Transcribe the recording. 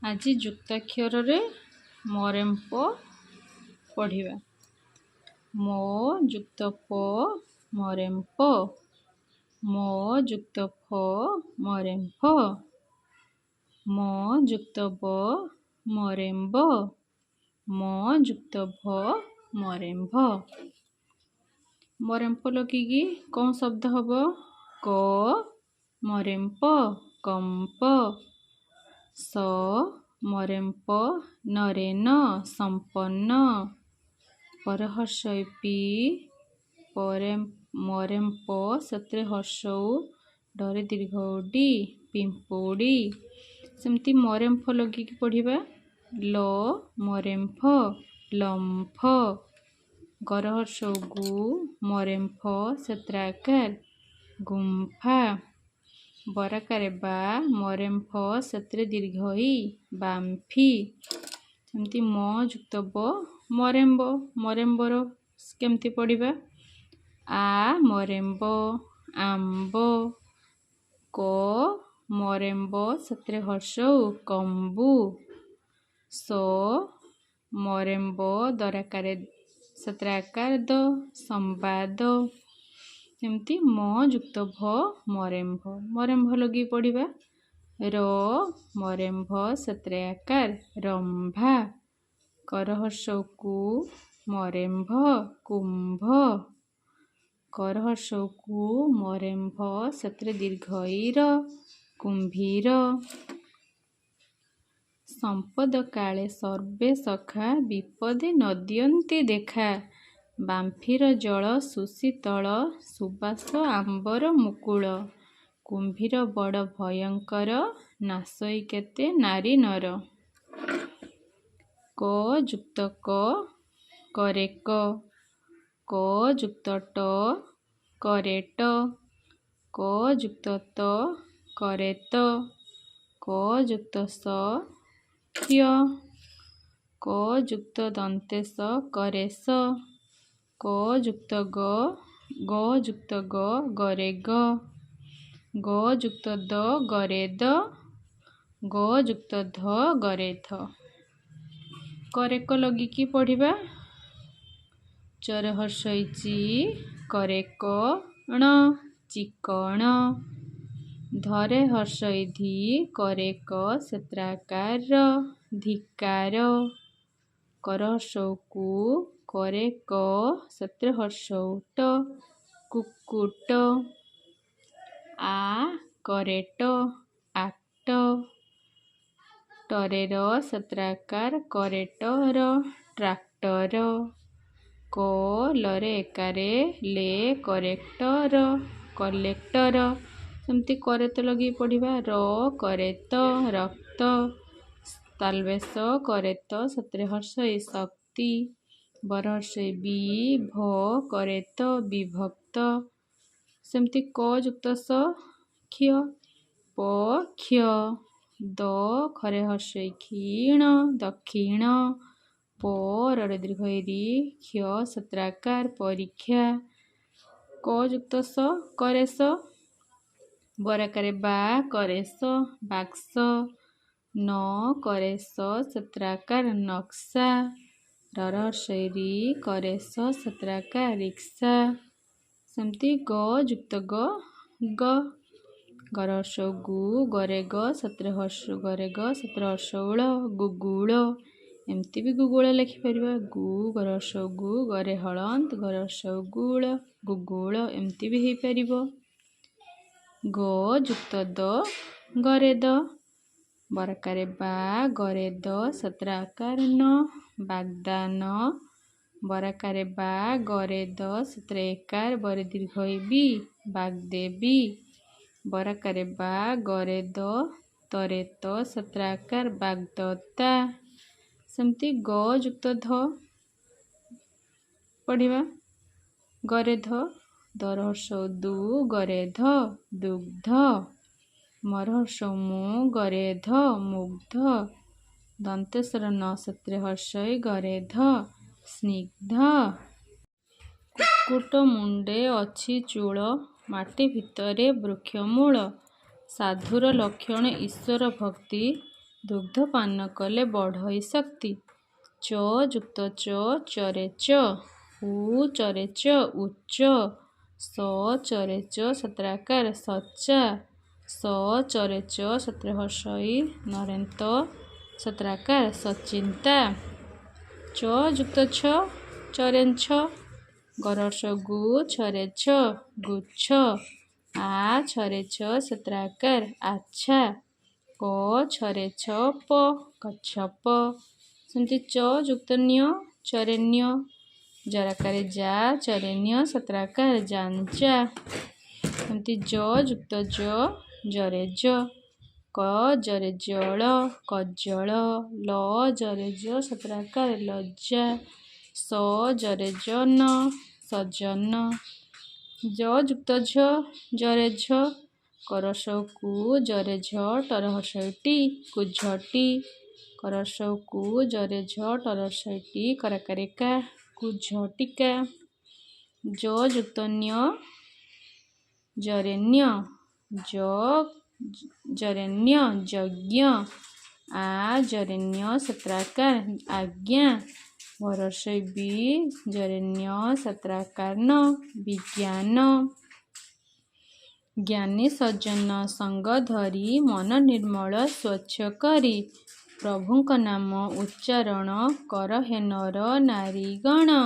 ଆଜି ଯୁକ୍ତାକ୍ଷରରେ ମରେମ୍ପ ପଢ଼ିବା। ମୋ ଯୁକ୍ତ ପ ମରେମ୍ପ, ମୋ ଯୁକ୍ତ ଫ ମରେମ୍ଫ, ମୋ ଯୁକ୍ତ ବ ମରେମ୍ବ, ମୋ ଯୁକ୍ତ ଭ ମରେମ୍ଭ। ମରେମ୍ପ ଲଗେଇକି କ'ଣ ଶବ୍ଦ ହବ? କ ମରେମ୍ପ କମ୍ପ, ସ ମରେମ୍ପ ନରେନ ସମ୍ପନ୍ନ, ପରହର୍ଷ ପି ମରେମ୍ପ ସେଥିରେ ହର୍ଷ ଡରେ ଦୀର୍ଘ ଡି ପିମ୍ପୁଡ଼ି। ସେମିତି ମରେମ୍ଫ ଲଗେଇକି ପଢ଼ିବା। ଲ ମରେମ୍ଫ ଲମ୍ଫ, ଗରହର୍ଷ ଗୁ ମରେମ୍ଫ ସେଥିରେ ଗୁମ୍ଫା, ବରାକାରେ ବା ମରେମ୍ଫ ସେଥିରେ ଦୀର୍ଘ ଇ ବାମ୍ଫି। ସେମିତି ମ ଯୁକ୍ତ ବ ମରେମ୍ବ, ମରେମ୍ବର କେମିତି ପଢ଼ିବା? ଆ ମରେମ୍ବ ଆମ୍ବ, କ ମରେମ୍ବ ସେଥିରେ ହର୍ଷ କମ୍ବୁ, ସ ମରେମ୍ବ ଦରାକାରେ ସେଥିରେ ଆକାର ଦ ସମ୍ବାଦ। ସେମିତି ମ ଯୁକ୍ତ ଭ ମରେମ୍ଭ, ମରେମ୍ଭ ଲଗେଇ ପଢ଼ିବା। ର ମରେମ୍ଭ ସେଥିରେ ଆକାର ରମ୍ଭା, କରହର୍ଷ କୁ ମରେମ୍ଭ କୁମ୍ଭ, କରହର୍ଷ କୁ ମରେମ୍ଭ ସେଥିରେ ଦୀର୍ଘ ଇ ର କୁମ୍ଭୀର। ସମ୍ପଦ କାଳେ ସର୍ବେ ସଖା ବିପଦେ ନଦିଅନ୍ତି ଦେଖା, ବାମ୍ଫିର ଜଳ ସୁଶୀତଳ ସୁବାସ ଆମ୍ବର ମୁକୁଳ, କୁମ୍ଭୀର ବଡ଼ ଭୟଙ୍କର ନାଶଇ କେତେ ନାରୀ ନର। କ ଯୁକ୍ତ କ କରେକ, କ ଯୁକ୍ତ ଟ କରେଟ, କ ଯୁକ୍ତ ତ କରେତ, କ ଯୁକ୍ତ ସ କ୍ଷ, କ ଯୁକ୍ତ ଦନ୍ତେସ କରେସ, କ ଯୁକ୍ତ ଗ ଯୁକ୍ତ ଗ ଗରେଗ, ଗ ଯୁକ୍ତ ଦ ଗରେଦ, ଗ ଯୁକ୍ତ ଧ ଗରେଧ। କରେକ ଲଗିକି ପଢ଼ିବା। ଚରହର୍ଷ ଚି କରେକଣ ଚିକଣ, ଧରେ ହର୍ଷ ଧି କରେକ ସେଥିରେ ଆକାର ଧିକାର, କରହର୍ଷ କୁ କରେକ ସେଥିରେ ହର୍ଷ ଟ କୁକୁଟ, ଆ କରେଟ ଆଟ, ଟରେର ସେଥିରେ ଆକାର କରେଟର ଟ୍ରାକ୍ଟର, କ ଲରେ ଏକାରେ ଲେ କରେକ୍ଟର କଲେକ୍ଟର। ସେମିତି କରେତ ଲଗେଇ ପଢ଼ିବା। ର କରେତ ରକ୍ତ, ତାଲବେଶ କରେତ ସେଥିରେ ହର୍ଷ ଶକ୍ତି, ବରହର୍ଷ ବି ଭ କରେତ ବିଭକ୍ତ। ସେମିତି କ ଯୁକ୍ତ ସ କ୍ଷ, ପ କ୍ଷ, ଦ ଖରେ ହର୍ଷ କ୍ଷୀଣ ଦକ୍ଷିଣ, ପ ରରେ ଦୀର୍ଘ ରି କ୍ଷ ସେଥିରେ ଆକାର ପରୀକ୍ଷା, କ ଯୁକ୍ତ ସ କରେସ, ବରାକାରେ ବା କରେସ ବାକ୍ସ, ନ କରେସ ସେଥିରେ ଆକାର ନକ୍ସା, ରରହର୍ଷ ରି କରେସ ସେଥିରେ ଆକାର ରିକ୍ସା। ସେମିତି ଗ ଯୁକ୍ତ ଗ ଗ, ଗରହର୍ଷ ଗୁ ଗରେଗ ସେଥିରେ ହର୍ଷ ଗୁଗୁଳ। ଏମିତି ବି ଗୁଗୁଳ ଲେଖିପାରିବା। ଗୁ ଗରହର୍ଷ ଗୁ ଗରେ ହଳନ୍ତ ଗରହର୍ଷ ଗୁଗୁଳ ଏମିତି ବି ହେଇପାରିବ। ଗ ଯୁକ୍ତ ଦ ଗରେଦ, ବରାକାରେ ବା ଗରେଦ ସେଥିରେ ଆକାର ନ ବାଗଦାନ, ବରାକାରେ ବା ଗରେଦ ସେଥିରେ ଏକାର ବରେ ଦୀର୍ଘ ବି ବାଗଦେବୀ, ବରାକାରେ ବା ଗରେଦ ତରେତ ସେଥିରେ ଆକାର ବାଗଦତ୍ତା। ସେମିତି ଗ ଯୁକ୍ତ ଧ ପଢ଼ିବା। ଗରେଧ, ଦରହର୍ଷ ଦୁ ଗରେଧ ଦୁଗ୍ଧ, ମରହର୍ଷ ମୁ ଗରେଧ ମୁଗ୍ଧ, ଦନ୍ତେଶ୍ୱର ନ ସେଥିରେ ହର୍ଷ ଗରେଧ ସ୍ନିଗ୍ଧ। କୁକୁଟ ମୁଣ୍ଡେ ଅଛି ଚୂଳ, ମାଟି ଭିତରେ ବୃକ୍ଷ ମୂଳ, ସାଧୁର ଲକ୍ଷଣ ଈଶ୍ୱର ଭକ୍ତି, ଦୁଗ୍ଧ ପାନ କଲେ ବଢ଼ଇ ଶକ୍ତି। ଚ ଯୁକ୍ତ ଚରେ ଚ। ଉ ଚରେ ଚ ଉଚ୍ଚ। ସ ଚରେ ଚ ସତ୍ରାକାର ସଚା। ସ ଚରେ ଚ ସତ୍ରେ ହର୍ଷଇ ନରେନ୍ତ ସତ୍ରାକାର ସଚିନ୍ତା। ଚ ଯୁକ୍ତ ଛ ଚରେଛ। ଗରର୍ଷ ଗୁ ଛରେ ଛ ଗୁଚ୍ଛ। ଆ ଛରେ ଛ ସତ୍ରାକାର ଆଚ୍ଛା। କ ଛରେ ଛ ପ କଚ୍ଛପ। ସେମିତି ଚ ଯୁକ୍ତ ନ୍ୟ ଚରେନ୍ୟ। ଜରାକାରେ ଯା ଚରେନ୍ୟ ସତ୍ରାକାର ଜାଞ୍ଚା। ସେମିତି ଜ ଯୁକ୍ତ ଜରେ ଜ। କ ଜରେ ଜଳ କଜ୍ଜଳ। ଲ ଜରେ ଜ ସତ୍ରାକାର ଲଜ୍ଜା। ସ ଜରେ ଜ ସଜନ। ଜ ଯୁକ୍ତ ଝ ଜରେ ଝ। କରର୍ଷ କୁ ଜରେ ଝ ଟରହର୍ଷଟି କୁଝଟି। କରର୍ଷ କୁ ଜରେ ଝ ଟରହର୍ଷଟି କରାକାରିକା କୁଝଟିକା। ଜ ଯୁକ୍ତ ନ୍ୟ ଜରେନ୍ୟ। ଜ ଜରେନ୍ୟ ଯଜ୍ଞ। ଆ ଜରେନ୍ୟ ସତ୍ରାକାର ଆଜ୍ଞା। ବରର୍ଷ ବି ଜରେନ୍ୟ ସତ୍ରାକାର ବିଜ୍ଞାନ। ଜ୍ଞାନୀ ସଜ୍ଜନ ସଙ୍ଗ ଧରି ମନ ନିର୍ମଳ ସ୍ୱଚ୍ଛ କରି ପ୍ରଭୁଙ୍କ ନାମ ଉଚ୍ଚାରଣ କର ହେ ନର ନାରୀଗଣ।